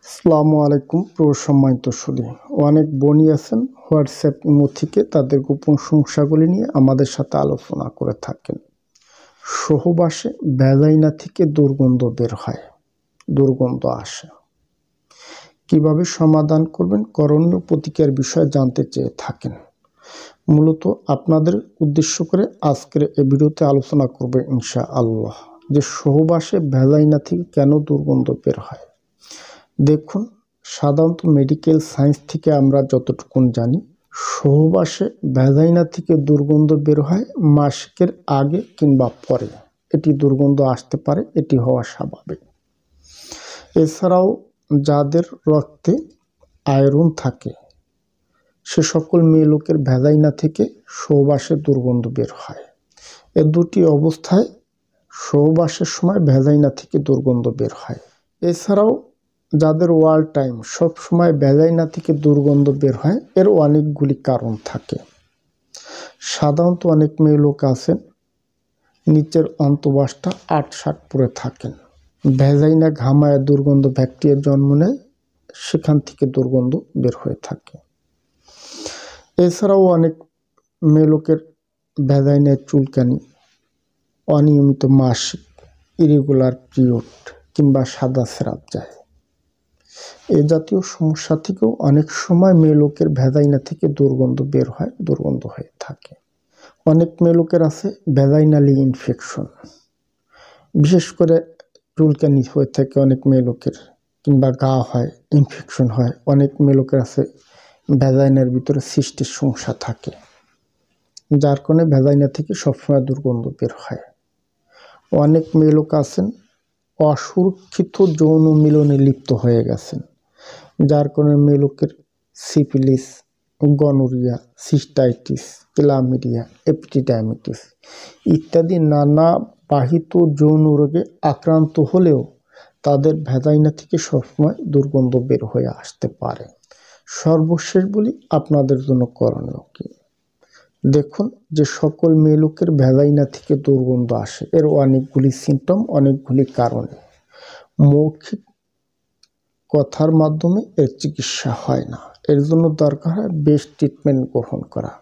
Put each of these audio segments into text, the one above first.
আসসালামু আলাইকুম সম্মানিত সুধী। অনেক বোনই আছেন হোয়াটসঅ্যাপ ইমো থেকে তাদের গোপন সমস্যাগুলি নিয়ে আমাদের সাথে আলোচনা করে থাকেন। সহবাসে ভ্যাজাইনা থেকে দুর্গন্ধ বের হয়, দুর্গন্ধ আসে, কিভাবে সমাধান করবেন, করণীয় প্রতিকার বিষয়ে জানতে চেয়ে থাকেন। মূলত আপনাদের উদ্দেশ্য করে আজকের এই ভিডিওতে আলোচনা করবে ইনশাআল্লাহ যে সহবাসে ভ্যাজাইনা থেকে কেন দুর্গন্ধ বের হয়। দেখুন, সাধারণত মেডিকেল সায়েন্স থেকে আমরা যতটুকু জানি, সহবাসে ভ্যাজাইনা থেকে দুর্গন্ধ বের হয় মাসিকের আগে কিংবা পরে। এটি দুর্গন্ধ আসতে পারে, এটি হওয়া স্বাভাবিক। এছাড়াও যাদের রক্তে আয়রন থাকে সে সকল মেয়ে লোকের ভ্যাজাইনা থেকে সহবাসে দুর্গন্ধ বের হয়। এ দুটি অবস্থায় সহবাসের সময় ভ্যাজাইনা থেকে দুর্গন্ধ বের হয়। এছাড়াও যাদের ওয়াল টাইম সব সময় ভ্যাজাইনা থেকে দুর্গন্ধ বের হয়, এর অনেকগুলি কারণ থাকে। সাধারণত অনেক মেয়ে লোক আছেন নিচের অন্তবাসটা আটসাট পরে থাকেন, ভ্যাজাইনা ঘামায় দুর্গন্ধ ব্যাকটেরিয়া জন্ম নেয়, সেখান থেকে দুর্গন্ধ বের হয়ে থাকে। এছাড়াও অনেক মেয়ে লোকের ভ্যাজাইনায় চুলকানি, অনিয়মিত মাসিক, ইরেগুলার পিরিয়ড কিংবা সাদা স্রাব যায়। এ জাতীয় সমস্যা থেকেও অনেক সময় মেয়ে লোকের ভ্যাজাইনা থেকে দুর্গন্ধ বের হয়, দুর্গন্ধ হয়ে থাকে। অনেক মেয়ে লোকের আছে ভ্যাজাইনালি ইনফেকশন, বিশেষ করে চুলকানি হয়ে থাকে অনেক মেয়ে লোকের, কিংবা গা হয়, ইনফেকশন হয়। অনেক মেয়ে লোকের আছে ভ্যাজাইনার ভিতরে সিস্টের সমস্যা থাকে, যার কারণে ভ্যাজাইনা থেকে সবসময় দুর্গন্ধ বের হয়। অনেক মেয়ে লোক আছেন অসুরক্ষিত যৌন মিলনে লিপ্ত হয়ে গেছেন, যার কারণে মেয়ে লোকের সিফিলিস, গনোরিয়া, সিস্টাইটিস, ক্লামিডিয়া, এপিডিডাইমিটিস ইত্যাদি নানা বাহিত যৌন রোগে আক্রান্ত হলেও তাদের ভ্যাজাইনা থেকে সবসময় দুর্গন্ধ বের হয়ে আসতে পারে। সর্বশেষ বলি আপনাদের জন্য করণীয় কি। দেখুন, যে সকল মেয়ে লোকের ভ্যাজাইনা থেকে দুর্গন্ধ আসে এর অনেকগুলি সিমটম, অনেকগুলি কারণে। মৌখিক কথার মাধ্যমে এর চিকিৎসা হয় না, এর জন্য দরকার হয় বেস্ট ট্রিটমেন্ট গ্রহণ করা।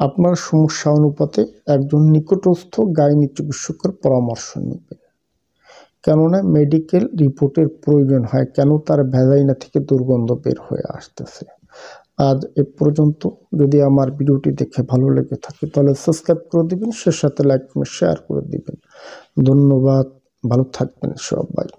আপনার সমস্যা অনুপাতে একজন নিকটস্থ গাইনি চিকিৎসকের পরামর্শ নেবেন, কেননা মেডিকেল রিপোর্টের প্রয়োজন হয় কেন তার ভ্যাজাইনা থেকে দুর্গন্ধ বের হয়ে আসতেছে। আজ এ পর্যন্ত। যদি আমার ভিডিওটি দেখে ভালো লেগে থাকে তাহলে সাবস্ক্রাইব করে দিবেন, সে সাথে লাইক শেয়ার করে দিবেন। ধন্যবাদ, ভালো থাকবেন সবাই।